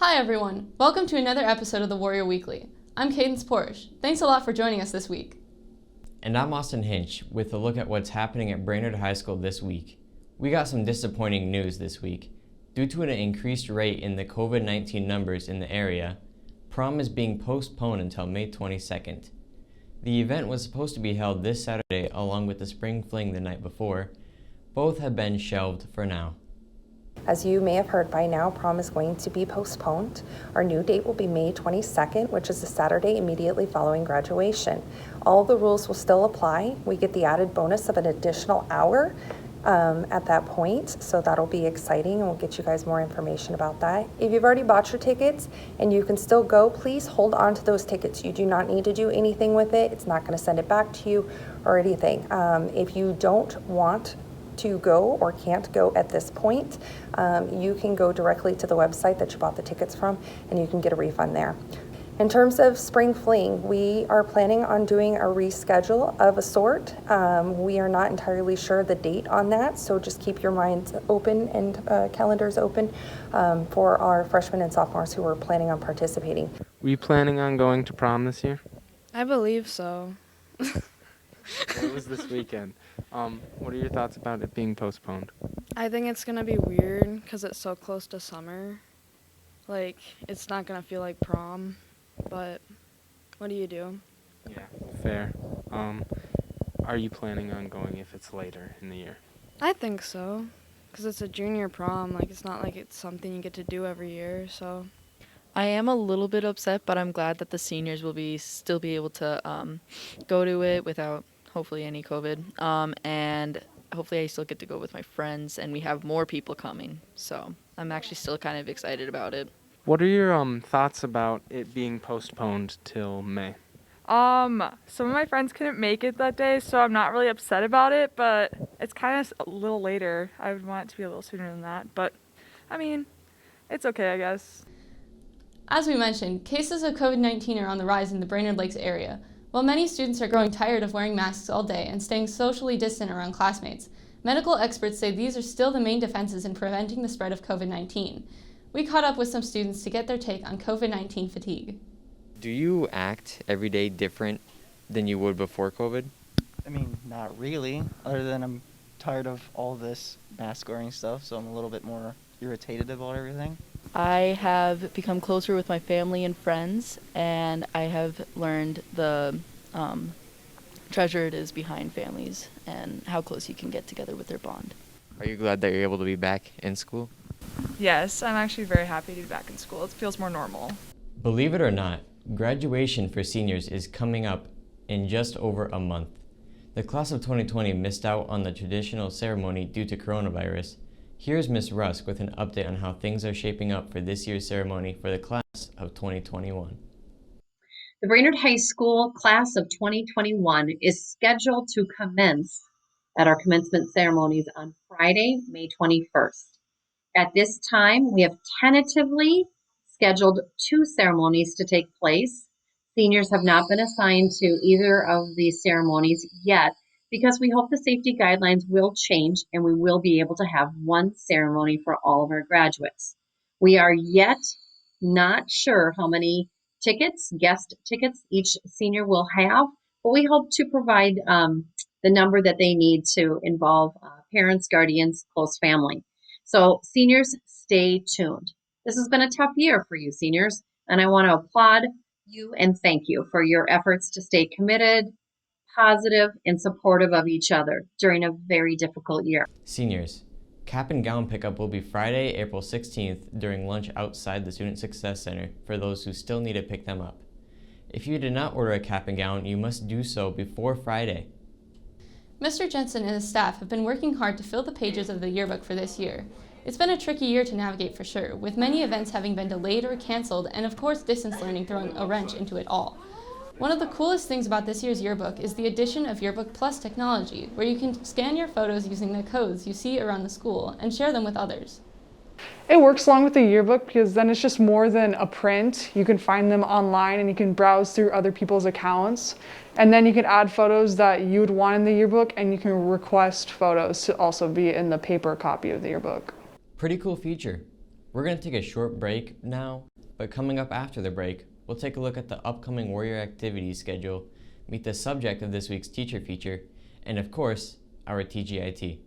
Hi everyone, welcome to another episode of the Warrior Weekly. I'm Cadence Porsche. Thanks a lot for joining us this week. And I'm Austin Hinch with a look at what's happening at Brainerd High School this week. We got some disappointing news this week. Due to an increased rate in the COVID-19 numbers in the area, prom is being postponed until May 22nd. The event was supposed to be held this Saturday along with the spring fling the night before. Both have been shelved for now. As you may have heard by now, prom is going to be postponed. Our new date will be May 22nd, which is the Saturday immediately following graduation. All the rules will still apply. We get the added bonus of an additional hour at that point, so that'll be exciting, and we'll get you guys more information about that. If you've already bought your tickets and you can still go, please hold on to those tickets. You do not need to do anything with it. It's not going to send it back to you or anything. If you don't want to go or can't go at this point, you can go directly to the website that you bought the tickets from and you can get a refund there. In terms of spring fling, we are planning on doing a reschedule of a sort. We are not entirely sure the date on that, so just keep your minds open and calendars open for our freshmen and sophomores who are planning on participating. Were you planning on going to prom this year? I believe so. It was this weekend. What are your thoughts about it being postponed? I think it's going to be weird because it's so close to summer. Like, it's not going to feel like prom, but what do you do? Yeah, fair. Are you planning on going if it's later in the year? I think so, because it's a junior prom. Like, it's not like it's something you get to do every year, so. I am a little bit upset, but I'm glad that the seniors will still be able to go to it without hopefully any COVID. And hopefully I still get to go with my friends, and we have more people coming. So I'm actually still kind of excited about it. What are your thoughts about it being postponed till May? Some of my friends couldn't make it that day, so I'm not really upset about it, but it's kind of a little later. I would want it to be a little sooner than that, but I mean, it's okay, I guess. As we mentioned, cases of COVID-19 are on the rise in the Brainerd Lakes area. While many students are growing tired of wearing masks all day and staying socially distant around classmates, medical experts say these are still the main defenses in preventing the spread of COVID-19. We caught up with some students to get their take on COVID-19 fatigue. Do you act every day different than you would before COVID? I mean, not really, other than I'm tired of all this mask wearing stuff, so I'm a little bit more irritated about everything. I have become closer with my family and friends, and I have learned the treasure it is behind families and how close you can get together with their bond. Are you glad that you're able to be back in school? Yes, I'm actually very happy to be back in school. It feels more normal. Believe it or not, graduation for seniors is coming up in just over a month. The class of 2020 missed out on the traditional ceremony due to coronavirus. Here's Ms. Rusk with an update on how things are shaping up for this year's ceremony for the class of 2021. The Brainerd High School class of 2021 is scheduled to commence at our commencement ceremonies on Friday, May 21st. At this time, we have tentatively scheduled 2 ceremonies to take place. Seniors have not been assigned to either of these ceremonies yet, because we hope the safety guidelines will change and we will be able to have one ceremony for all of our graduates. We are yet not sure how many guest tickets each senior will have, but we hope to provide the number that they need to involve parents, guardians, close family. So seniors, stay tuned. This has been a tough year for you seniors, and I want to applaud you and thank you for your efforts to stay committed, positive, and supportive of each other during a very difficult year. Seniors, cap and gown pickup will be Friday, April 16th during lunch outside the Student Success Center for those who still need to pick them up. If you did not order a cap and gown, you must do so before Friday. Mr. Jensen and his staff have been working hard to fill the pages of the yearbook for this year. It's been a tricky year to navigate for sure, with many events having been delayed or canceled, and of course distance learning throwing a wrench into it all. One of the coolest things about this year's yearbook is the addition of Yearbook Plus technology, where you can scan your photos using the codes you see around the school and share them with others. It works along with the yearbook because then it's just more than a print. You can find them online and you can browse through other people's accounts. And then you can add photos that you would want in the yearbook, and you can request photos to also be in the paper copy of the yearbook. Pretty cool feature. We're going to take a short break now, but coming up after the break, we'll take a look at the upcoming Warrior activities schedule, meet the subject of this week's teacher feature, and of course, our TGIT.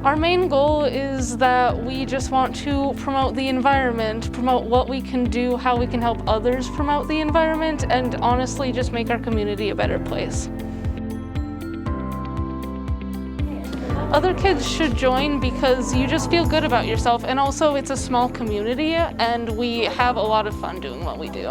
Our main goal is that we just want to promote the environment, promote what we can do, how we can help others promote the environment, and honestly just make our community a better place. Other kids should join because you just feel good about yourself, and also it's a small community and we have a lot of fun doing what we do.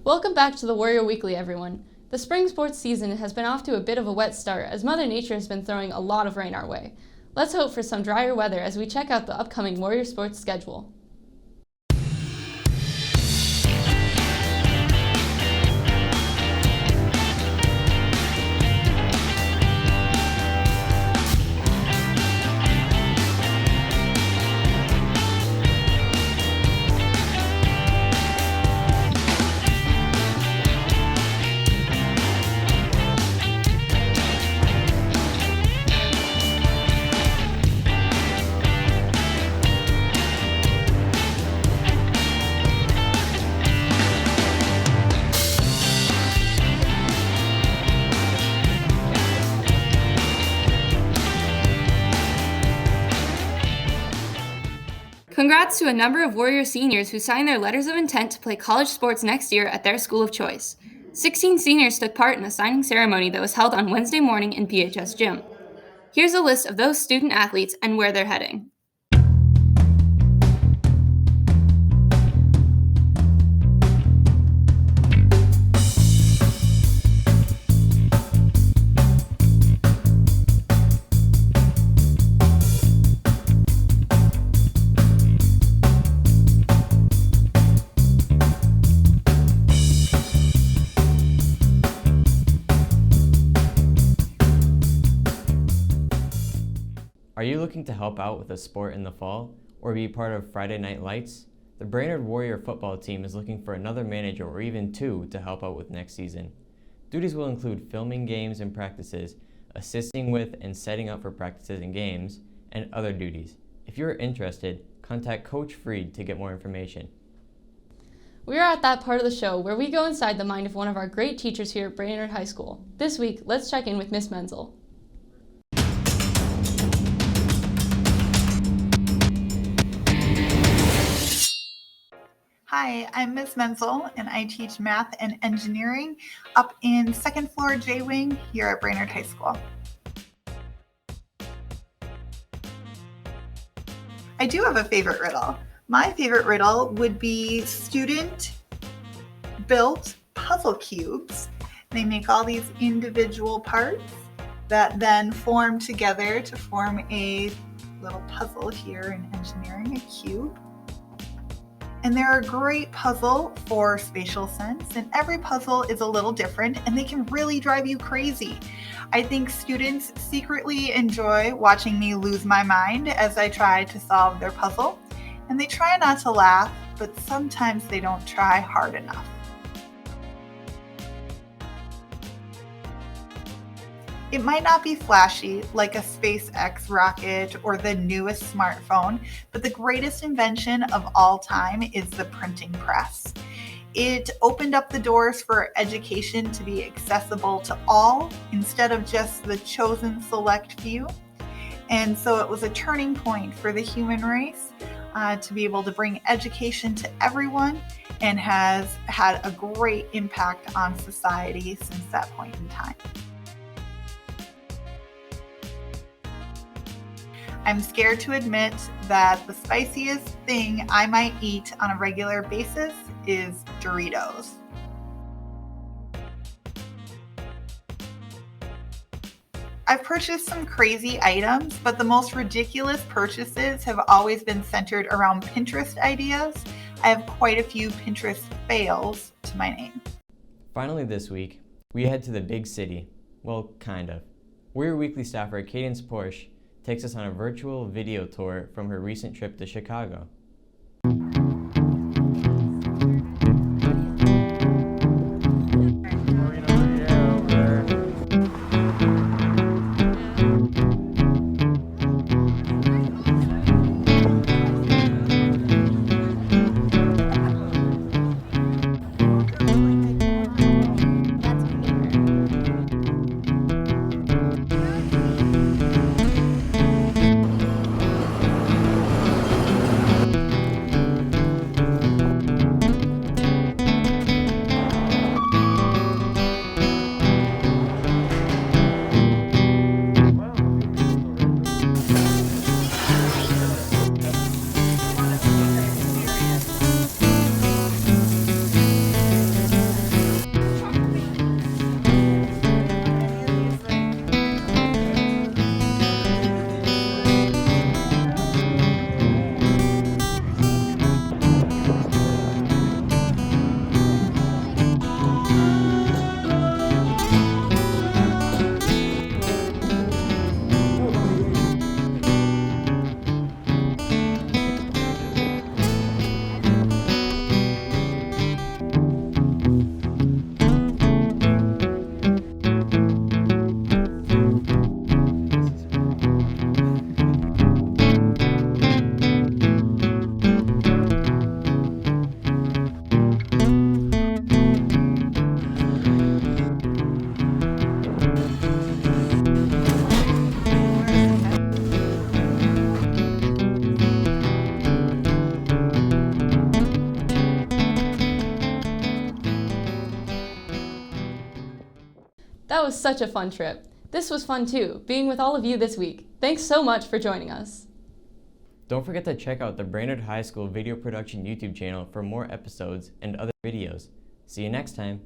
Welcome back to the Warrior Weekly, everyone. The spring sports season has been off to a bit of a wet start as Mother Nature has been throwing a lot of rain our way. Let's hope for some drier weather as we check out the upcoming Warrior sports schedule. Congrats to a number of Warrior seniors who signed their letters of intent to play college sports next year at their school of choice. 16 seniors took part in a signing ceremony that was held on Wednesday morning in PHS Gym. Here's a list of those student athletes and where they're heading. Are you looking to help out with a sport in the fall or be part of Friday Night Lights? The Brainerd Warrior football team is looking for another manager or even two to help out with next season. Duties will include filming games and practices, assisting with and setting up for practices and games, and other duties. If you're interested, contact Coach Freed to get more information. We are at that part of the show where we go inside the mind of one of our great teachers here at Brainerd High School. This week, let's check in with Miss Menzel. Hi, I'm Ms. Menzel, and I teach math and engineering up in second floor J-Wing here at Brainerd High School. I do have a favorite riddle. My favorite riddle would be student-built puzzle cubes. They make all these individual parts that then form together to form a little puzzle here in engineering, a cube. And they're a great puzzle for spatial sense, and every puzzle is a little different and they can really drive you crazy. I think students secretly enjoy watching me lose my mind as I try to solve their puzzle, and they try not to laugh, but sometimes they don't try hard enough. It might not be flashy like a SpaceX rocket or the newest smartphone, but the greatest invention of all time is the printing press. It opened up the doors for education to be accessible to all instead of just the chosen select few. And so it was a turning point for the human race to be able to bring education to everyone, and has had a great impact on society since that point in time. I'm scared to admit that the spiciest thing I might eat on a regular basis is Doritos. I've purchased some crazy items, but the most ridiculous purchases have always been centered around Pinterest ideas. I have quite a few Pinterest fails to my name. Finally this week, we head to the big city. Well, kind of. We're weekly staffer Cadence Porsche takes us on a virtual video tour from her recent trip to Chicago. That was such a fun trip. This was fun too, being with all of you this week. Thanks so much for joining us. Don't forget to check out the Brainerd High School video production YouTube channel for more episodes and other videos. See you next time.